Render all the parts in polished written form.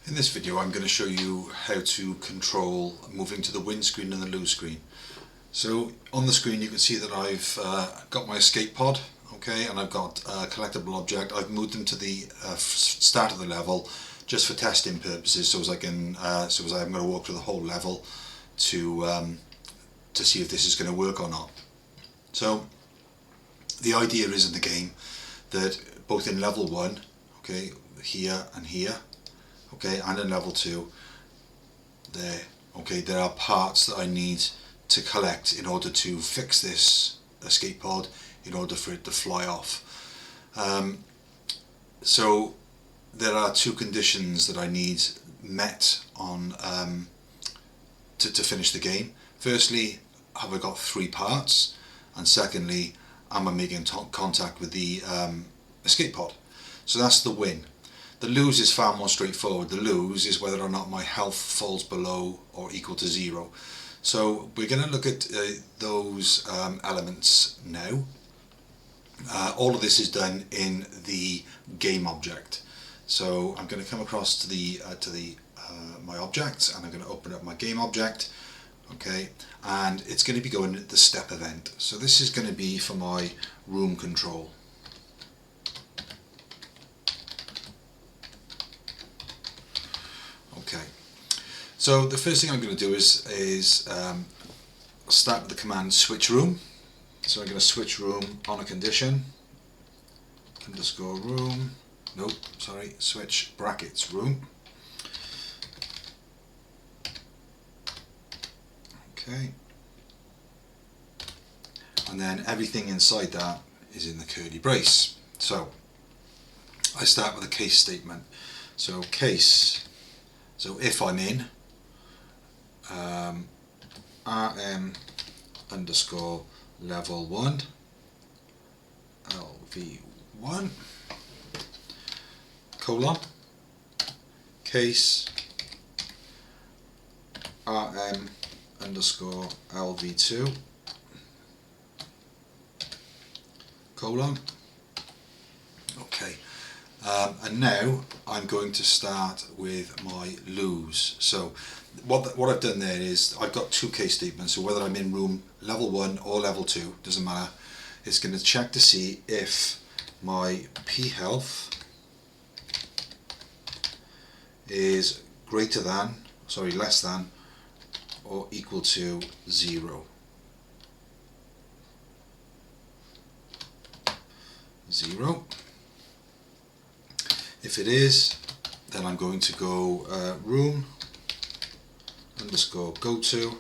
In this video I'm going to show you how to control moving to the win screen and the lose screen. So on the screen you can see that I've got my escape pod, okay, and I've got a collectible object. I've moved them to the start of the level just for testing purposes, so as I'm going to walk through the whole level to see if this is going to work or not. So the idea is in the game that both in level 1, okay, here and here, okay, and in level 2 there, okay, there are parts that I need to collect in order to fix this escape pod in order for it to fly off. So there are two conditions that I need met on to finish the game. Firstly, have I got 3 parts, and secondly, am I making contact with the escape pod? So that's the win. The lose is far more straightforward. The lose is whether or not my health falls below or equal to 0. So we're going to look at those elements now. All of this is done in the game object. So I'm going to come across to my objects, and I'm going to open up my game object, okay, and it's going to be going at the step event. So this is going to be for my room control. Okay, so the first thing I'm going to do is start with the command switch room. So I'm going to switch room on a condition, underscore room, nope, sorry, switch brackets room. Okay, and then everything inside that is in the curly brace. So I start with a case statement. So case, so if I'm in rm underscore level 1 lv1 colon case rm underscore lv2 colon. Okay, and now I'm going to start with my lose. So what I've done there is I've got 2 case statements, so whether I'm in room level 1 or level 2, doesn't matter. It's going to check to see if my P health is less than or equal to 0. 0. If it is, then I'm going to go room underscore go to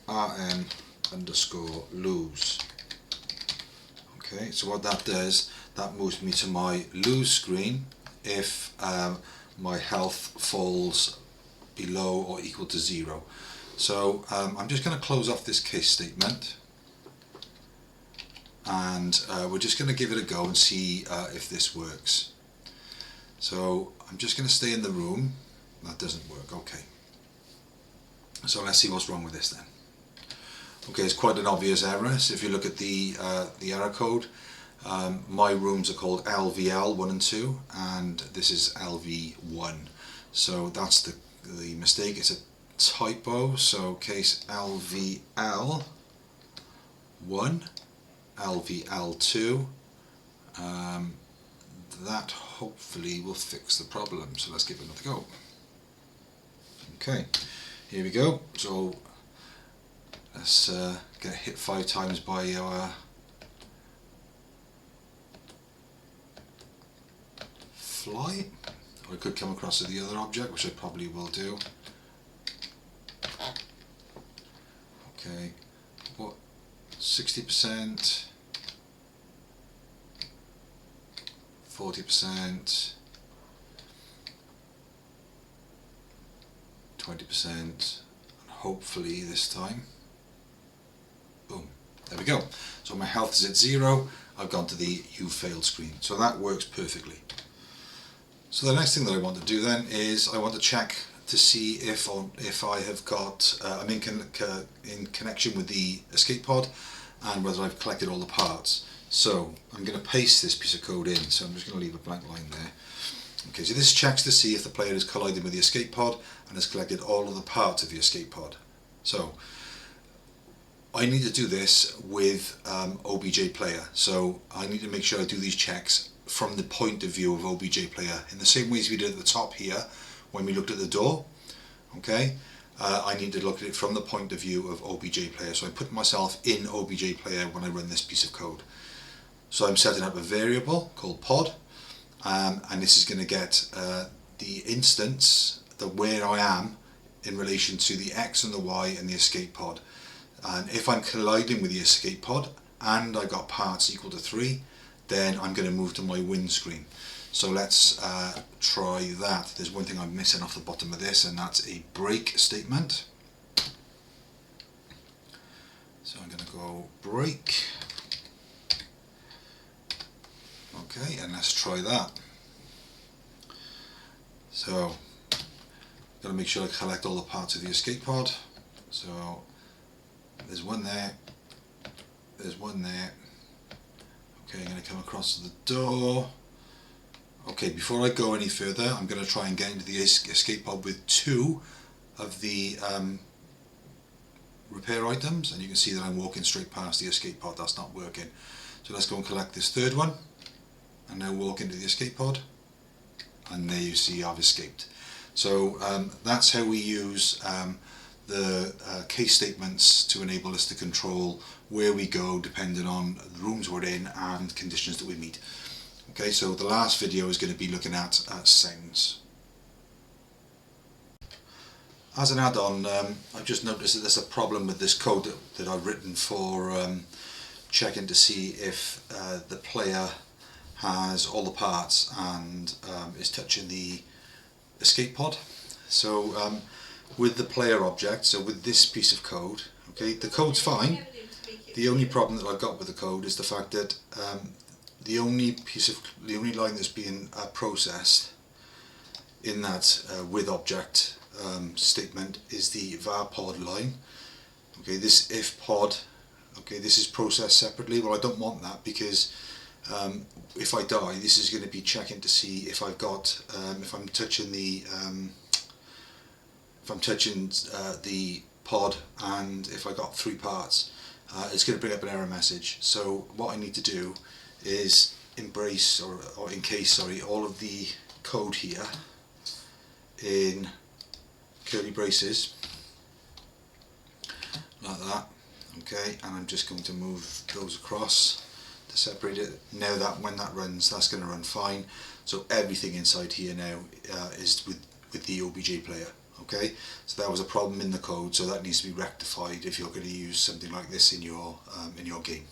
rm underscore lose. Okay, so what that does, that moves me to my lose screen if my health falls below or equal to 0. So I'm just going to close off this case statement, and we're just going to give it a go and see if this works. So I'm just going to stay in the room. That doesn't work. Okay, so let's see what's wrong with this then. Okay, it's quite an obvious error. So if you look at the error code, my rooms are called LVL 1 and 2, and this is LV1. So that's the mistake. It's a typo. So case LVL 1, LVL2. That hopefully will fix the problem. So let's give it another go. Okay, here we go. So let's get hit 5 times by our fly. Or I could come across to the other object, which I probably will do. Okay, what, 60%, 40%, 20%, and hopefully this time, boom, there we go. So my health is at 0, I've gone to the you failed screen. So that works perfectly. So the next thing that I want to do then is I want to check to see if I have got, I'm in connection with the escape pod, and whether I've collected all the parts. So I'm going to paste this piece of code in, so I'm just going to leave a blank line there. Okay, so this checks to see if the player has collided with the escape pod and has collected all of the parts of the escape pod. So I need to do this with OBJ player, so I need to make sure I do these checks from the point of view of OBJ player in the same way as we did at the top here when we looked at the door. Okay, I need to look at it from the point of view of OBJ player, so I put myself in OBJ player when I run this piece of code. So I'm setting up a variable called pod, and this is going to get the instance, where I am in relation to the X and the Y and the escape pod. And if I'm colliding with the escape pod and I got parts equal to 3, then I'm going to move to my win screen. So let's try that. There's one thing I'm missing off the bottom of this, and that's a break statement. So I'm going to go break. Okay, and let's try that. So got to make sure I collect all the parts of the escape pod. So there's one there, there's one there. Okay, I'm going to come across to the door. Okay, before I go any further, I'm going to try and get into the escape pod with 2 of the repair items, and you can see that I'm walking straight past the escape pod. That's not working. So let's go and collect this 3rd one, and now walk into the escape pod, and there you see I've escaped. So that's how we use the case statements to enable us to control where we go depending on the rooms we're in and conditions that we meet. Okay, so the last video is going to be looking at sounds. As an add-on, I've just noticed that there's a problem with this code that I've written for checking to see if the player has all the parts and is touching the escape pod. So with the player object, so with this piece of code, okay, the code's fine. The only problem that I've got with the code is the fact that the only line that's being processed in that with object statement is the var pod line. Okay, this if pod, okay, this is processed separately. Well, I don't want that, because if I die, this is going to be checking to see if I've got if I'm touching the pod, and if I got 3 parts, it's going to bring up an error message. So what I need to do is embrace or encase, sorry, all of the code here in curly braces like that. Okay, and I'm just going to move those across to separate it. Now that when that runs, that's going to run fine. So everything inside here now is with the OBJ player. Okay, so that was a problem in the code, so that needs to be rectified if you're going to use something like this in your game.